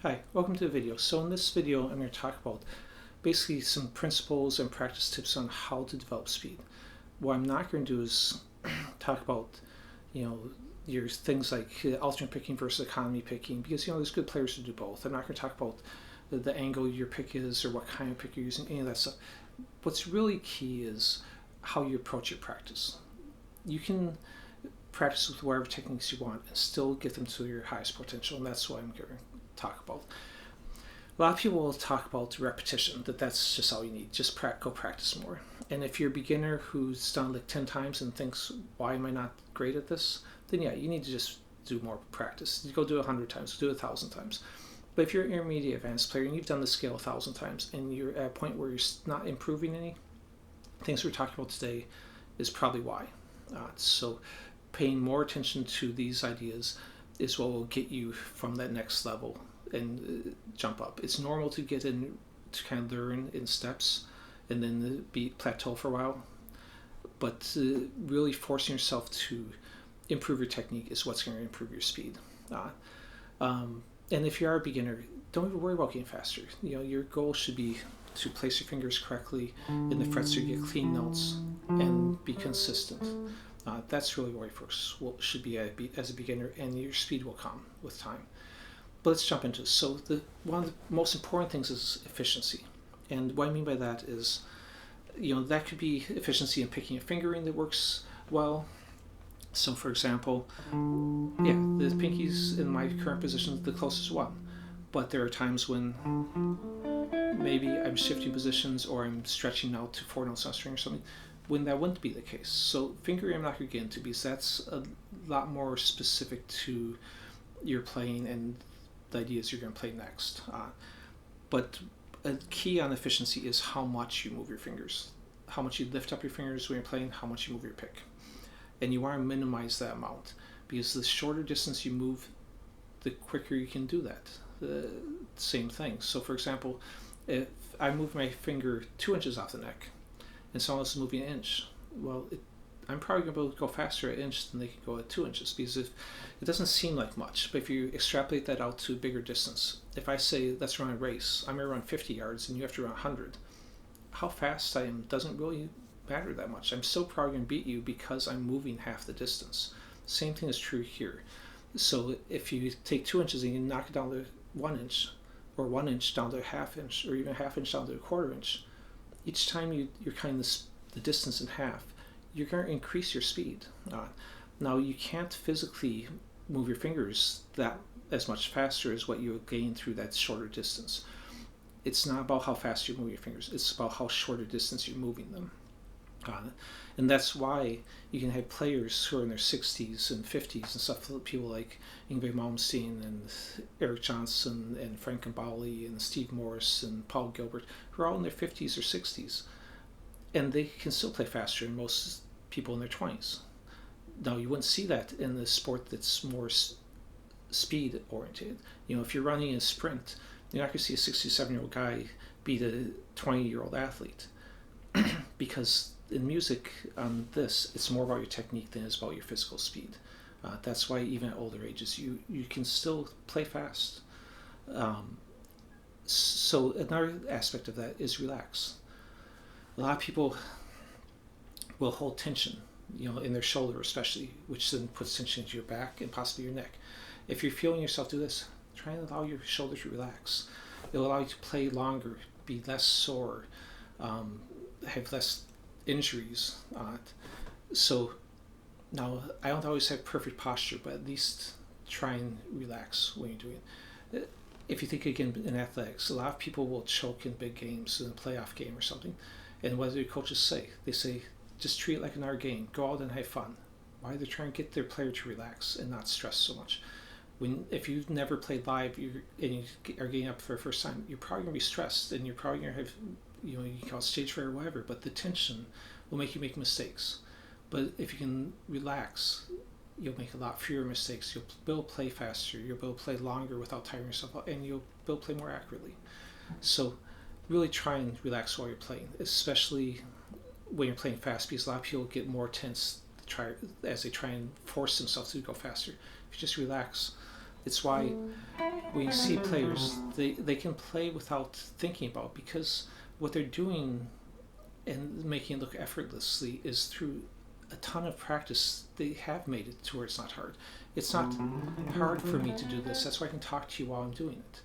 Hi, welcome to the video. So in this video, I'm going to talk about basically some principles and practice tips on how to develop speed. What I'm not going to do is talk about, your things like alternate picking versus economy picking, because there's good players who do both. I'm not going to talk about the angle your pick is or what kind of pick you're using, any of that stuff. What's really key is how you approach your practice. You can practice with whatever techniques you want and still get them to your highest potential, and that's what I'm going to talk about. A lot of people will talk about repetition, that's just all you need. Just go practice more. And if you're a beginner who's done like 10 times and thinks, why am I not great at this? Then yeah, you need to just do more practice. You go do 100 times, do 1,000 times. But if you're an intermediate advanced player and you've done the scale 1,000 times and you're at a point where you're not improving any, things we're talking about today is probably why. So paying more attention to these ideas is what will get you from that next level and jump up. It's normal to get in, to kind of learn in steps and then be plateau for a while, but really forcing yourself to improve your technique is what's going to improve your speed. And if you are a beginner, don't even worry about getting faster. Your goal should be to place your fingers correctly in the frets so you get clean notes and be consistent. That's really where you should be as a beginner, and your speed will come with time. But let's jump into this. So one of the most important things is efficiency. And what I mean by that is, that could be efficiency in picking a fingering that works well. So for example, the pinky's in my current position is the closest one. But there are times when maybe I'm shifting positions or I'm stretching out to 4 notes on a string or something, when that wouldn't be the case. So fingering I'm not going to get into because that's a lot more specific to your playing and the ideas you're going to play next. But a key on efficiency is how much you move your fingers, how much you lift up your fingers when you're playing, how much you move your pick. And you want to minimize that amount, because the shorter distance you move, the quicker you can do that. Same thing. So for example, if I move my finger 2 inches off the neck and someone else is moving an inch, well, I'm probably going to be able to go faster at an inch than they can go at 2 inches, because it doesn't seem like much. But if you extrapolate that out to a bigger distance, if I say let's run a race, I'm going to run 50 yards and you have to run 100, how fast I am doesn't really matter that much. I'm still probably going to beat you because I'm moving half the distance. Same thing is true here. So if you take 2 inches and you knock it down to 1 inch, or 1 inch down to a half inch, or even a half inch down to a quarter inch, each time you're cutting the distance in half, you're going to increase your speed. Now you can't physically move your fingers that as much faster as what you would gain through that shorter distance. It's not about how fast you move your fingers, it's about how short a distance you're moving them. And that's why you can have players who are in their 60s and 50s and stuff, people like Yngwie Malmsteen and Eric Johnson and Frank Gambale and Steve Morris and Paul Gilbert, who are all in their 50s or 60s, and they can still play faster than most people in their 20s. Now you wouldn't see that in the sport that's more speed oriented. If you're running a sprint, you're not going to see a 67-year-old guy beat a 20-year-old athlete, because in music, it's more about your technique than it's about your physical speed. That's why even at older ages, you can still play fast. So another aspect of that is relax. A lot of people will hold tension, in their shoulder especially, which then puts tension into your back and possibly your neck. If you're feeling yourself do this, try and allow your shoulder to relax. It'll allow you to play longer, be less sore, have less injuries on it. So now I don't always have perfect posture, but at least try and relax when you're doing it. If you think again in athletics, a lot of people will choke in big games, in a playoff game or something, and what do coaches say? They say, just treat it like another game, go out and have fun. Why? They're trying to get their player to relax and not stress so much. If you've never played live and you are getting up for the first time, you're probably going to be stressed, and you're probably going to have, you call it stage fright or whatever, but the tension will make you make mistakes. But if you can relax, you'll make a lot fewer mistakes. You'll be able to play faster, you'll be able to play longer without tiring yourself out, and you'll be able to play more accurately. So really try and relax while you're playing, especially when you're playing fast, because a lot of people get more tense as they try and force themselves to go faster. If you just relax, It's why when you see players, they can play without thinking about it, because what they're doing and making it look effortlessly is through a ton of practice. They have made it to where it's not hard. It's not hard for me to do this. That's why I can talk to you while I'm doing it.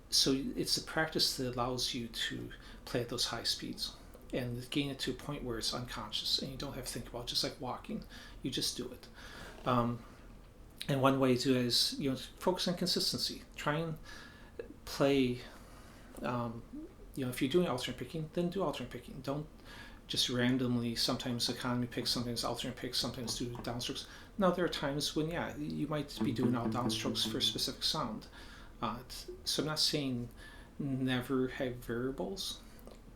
So it's the practice that allows you to play at those high speeds and gain it to a point where it's unconscious and you don't have to think about it, just like walking. You just do it. And one way to do it is, focus on consistency. Try and play. If you're doing alternate picking, then do alternate picking. Don't just randomly, sometimes economy picks, sometimes alternate picks, sometimes do downstrokes. No, there are times when, you might be doing all downstrokes for a specific sound. So I'm not saying never have variables,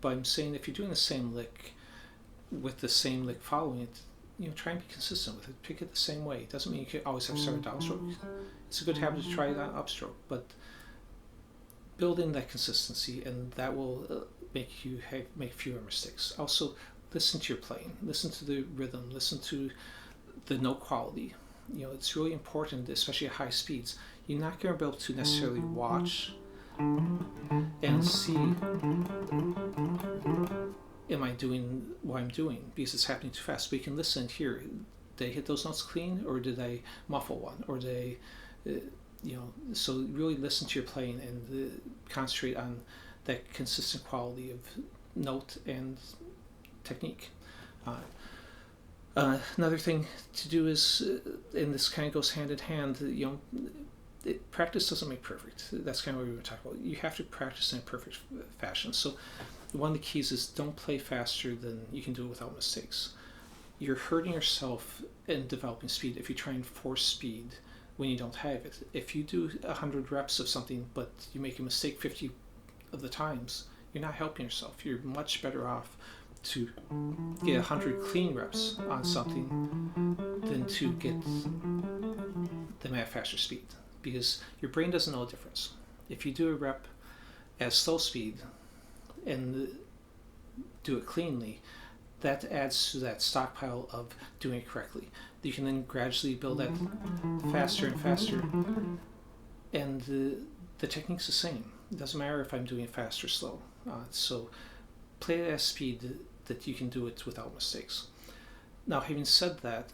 but I'm saying if you're doing the same lick with the same lick following it, try and be consistent with it. Pick it the same way. It doesn't mean you can always have to start a downstroke. It's a good habit to try that upstroke, but build in that consistency, and that will make you make fewer mistakes. Also, listen to your playing. Listen to the rhythm. Listen to the note quality. It's really important, especially at high speeds. You're not going to be able to necessarily watch and see, am I doing what I'm doing, because it's happening too fast. But you can listen and hear, did I hit those notes clean, or did I muffle one, or did I, so really listen to your playing and concentrate on that consistent quality of note and technique. Another thing to do is, and this kind of goes hand in hand, practice doesn't make perfect. That's kind of what we were talking about. You have to practice in a perfect fashion. So one of the keys is don't play faster than you can do it without mistakes. You're hurting yourself in developing speed if you try and force speed when you don't have it. If you do 100 reps of something but you make a mistake 50 of the times, you're not helping yourself. You're much better off to get 100 clean reps on something than to get them at faster speed, because your brain doesn't know the difference. If you do a rep at slow speed and do it cleanly, that adds to that stockpile of doing it correctly. You can then gradually build that faster and faster, and the technique's the same. It doesn't matter if I'm doing it fast or slow. So play at a speed that you can do it without mistakes. Now, having said that,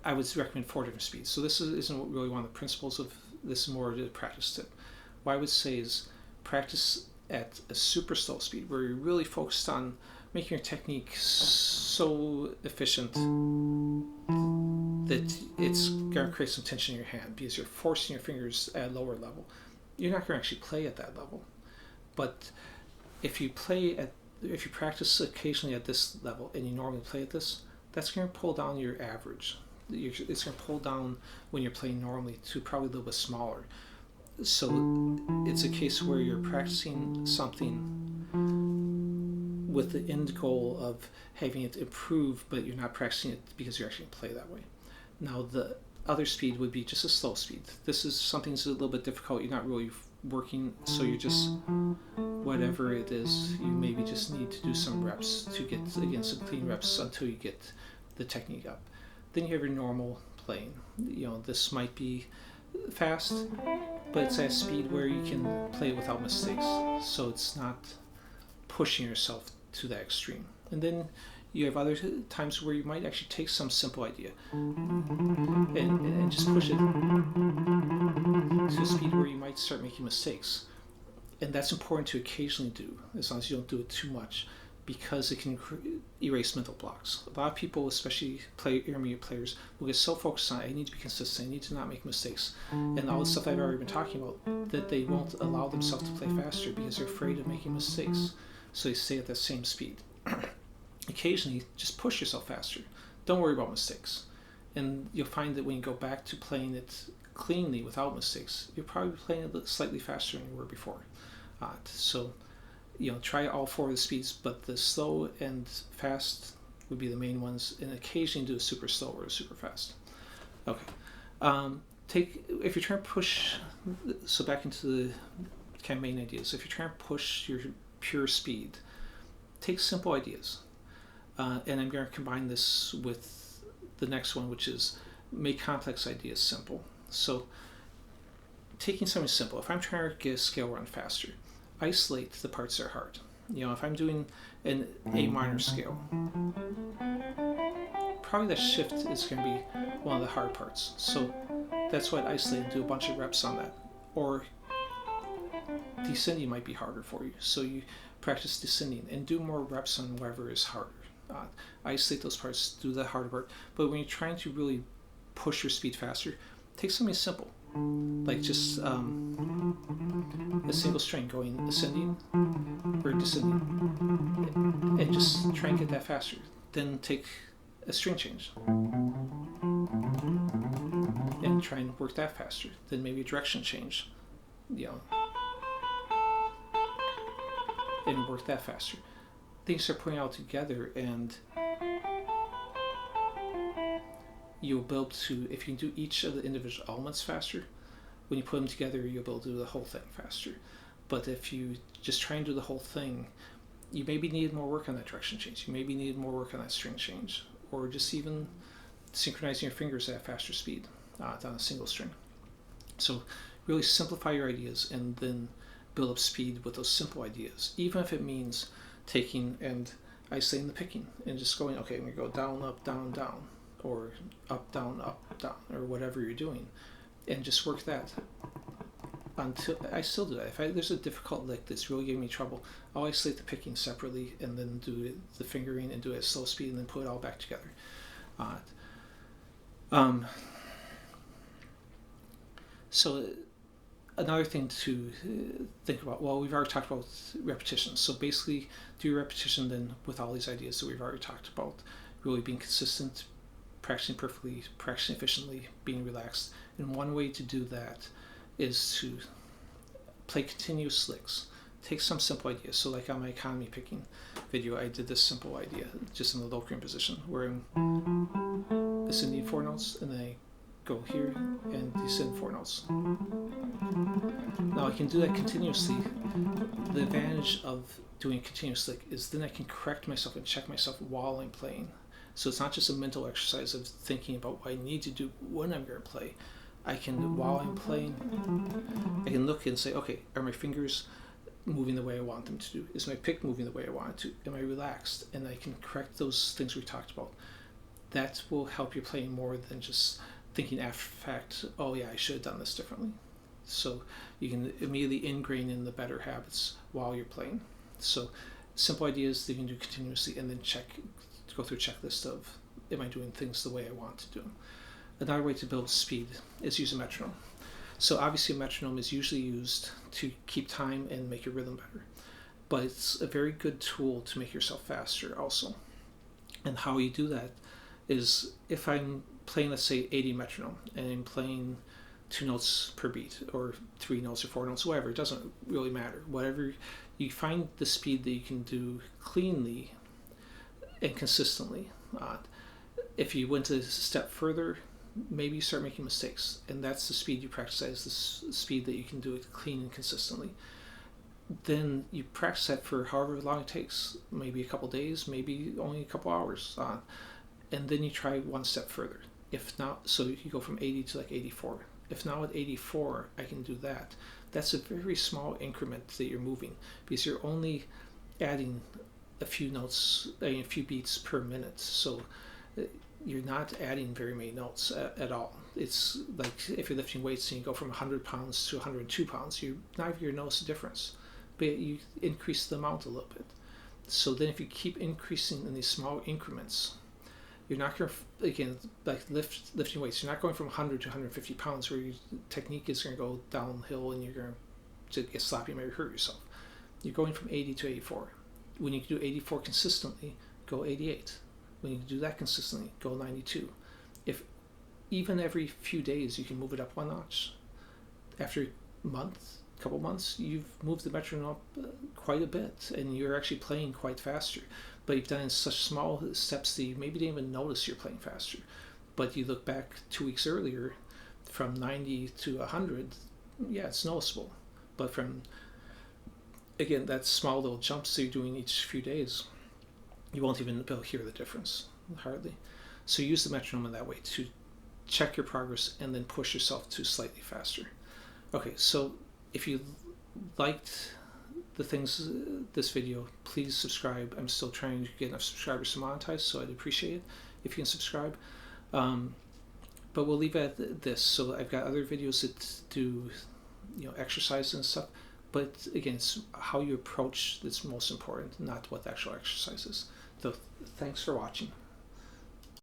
I would recommend 4 different speeds. So this isn't really one of the principles of this, is more of a practice tip. What I would say is practice at a super slow speed, where you're really focused on making your technique so efficient that it's going to create some tension in your hand, because you're forcing your fingers at a lower level. You're not going to actually play at that level. But if you practice occasionally at this level and you normally play at this, that's going to pull down your average. It's going to pull down when you're playing normally to probably a little bit smaller. So it's a case where you're practicing something with the end goal of having it improve, but you're not practicing it because you're actually going to play that way. Now, the other speed would be just a slow speed. This is something that's a little bit difficult. You're not really working, so you're just, whatever it is, you maybe just need to do some reps to get, again, some clean reps until you get the technique up. Then you have your normal playing. This might be fast, but it's at a speed where you can play without mistakes, so it's not pushing yourself to that extreme. And then you have other times where you might actually take some simple idea and just push it to a speed where you might start making mistakes. And that's important to occasionally do, as long as you don't do it too much, because it can erase mental blocks. A lot of people, especially intermediate players, will get so focused on, I need to be consistent, I need to not make mistakes, and all the stuff I've already been talking about, that they won't allow themselves to play faster because they're afraid of making mistakes. So they stay at that same speed. Occasionally, just push yourself faster. Don't worry about mistakes. And you'll find that when you go back to playing it cleanly without mistakes, you're probably playing it slightly faster than you were before. So try all 4 of the speeds, but the slow and fast would be the main ones, and occasionally do a super slow or a super fast. Okay. If you're trying to push, so back into the kind of main ideas, if you're trying to push your pure speed, take simple ideas. And I'm going to combine this with the next one, which is make complex ideas simple. So taking something simple, if I'm trying to get a scale run faster, isolate the parts that are hard. If I'm doing an A minor scale, probably the shift is going to be one of the hard parts. So that's why I'd isolate and do a bunch of reps on that. Or descending might be harder for you, so you practice descending and do more reps on whatever is harder. Isolate those parts, do the harder part. But when you're trying to really push your speed faster, take something simple, like just a single string going ascending or descending, and just try and get that faster. Then take a string change and try and work that faster. Then maybe a direction change, and work that faster. Things are putting all together, and you'll be able to, if you do each of the individual elements faster, when you put them together, you'll be able to do the whole thing faster. But if you just try and do the whole thing, you maybe need more work on that direction change. You maybe need more work on that string change, or just even synchronizing your fingers at a faster speed on a single string. So really simplify your ideas and then build up speed with those simple ideas, even if it means taking and isolating the picking and just going, okay, I'm going to go down, up, down, down, or up, down, or whatever you're doing, and just work that until I still do that. If there's a difficult lick that's really giving me trouble, I'll isolate the picking separately and then do the fingering and do it at slow speed and then put it all back together. So another thing to think about, well, we've already talked about repetition. So basically do repetition then with all these ideas that we've already talked about, really being consistent, practicing perfectly, practicing efficiently, being relaxed. And one way to do that is to play continuous licks. Take some simple ideas. So like on my economy picking video, I did this simple idea just in the low cream position where I'm ascending 4 notes and then I go here and descend 4 notes. Now I can do that continuously. The advantage of doing a continuous lick is then I can correct myself and check myself while I'm playing. So it's not just a mental exercise of thinking about what I need to do when I'm going to play. I can, while I'm playing, I can look and say, okay, are my fingers moving the way I want them to do? Is my pick moving the way I want it to? Am I relaxed? And I can correct those things we talked about. That will help you play more than just thinking after the fact, oh yeah, I should have done this differently. So you can immediately ingrain in the better habits while you're playing. So simple ideas that you can do continuously and then go through a checklist of, am I doing things the way I want to do them? Another way to build speed is use a metronome. So obviously a metronome is usually used to keep time and make your rhythm better, but it's a very good tool to make yourself faster also. And how you do that is, if I'm playing, let's say 80 metronome, and I'm playing 2 notes per beat, or 3 notes or 4 notes, whatever, it doesn't really matter. Whatever, you find the speed that you can do cleanly and consistently. If you went a step further, maybe you start making mistakes, and that's the speed you practice at, is the speed that you can do it clean and consistently. Then you practice that for however long it takes, maybe a couple days, maybe only a couple hours, and then you try one step further. If not, so you go from 80 to like 84. If now at 84 I can do that, that's a very small increment that you're moving, because you're only adding a few notes, a few beats per minute. So you're not adding very many notes at all. It's like if you're lifting weights and you go from 100 pounds to 102 pounds, you're not even going to notice the difference, but you increase the amount a little bit. So then if you keep increasing in these small increments, you're not going to, again, like lifting weights, you're not going from 100 to 150 pounds where your technique is going to go downhill and you're going to get sloppy and maybe hurt yourself. You're going from 80 to 84. When you can do 84 consistently, go 88. When you do that consistently, go 92. If even every few days you can move it up 1 notch, after a couple months, you've moved the metronome up quite a bit, and you're actually playing quite faster. But you've done it in such small steps that you maybe didn't even notice you're playing faster. But you look back 2 weeks earlier, from 90 to 100, yeah, it's noticeable. But from, again, that small little jumps that you're doing each few days, you won't even be able to hear the difference, hardly. So use the metronome in that way to check your progress, and then push yourself to slightly faster. Okay, so if you liked the things, this video, please subscribe. I'm still trying to get enough subscribers to monetize, so I'd appreciate it if you can subscribe. But we'll leave it at this. So I've got other videos that do, exercise and stuff. But again, it's how you approach that's most important, not what the actual exercise is. So thanks for watching.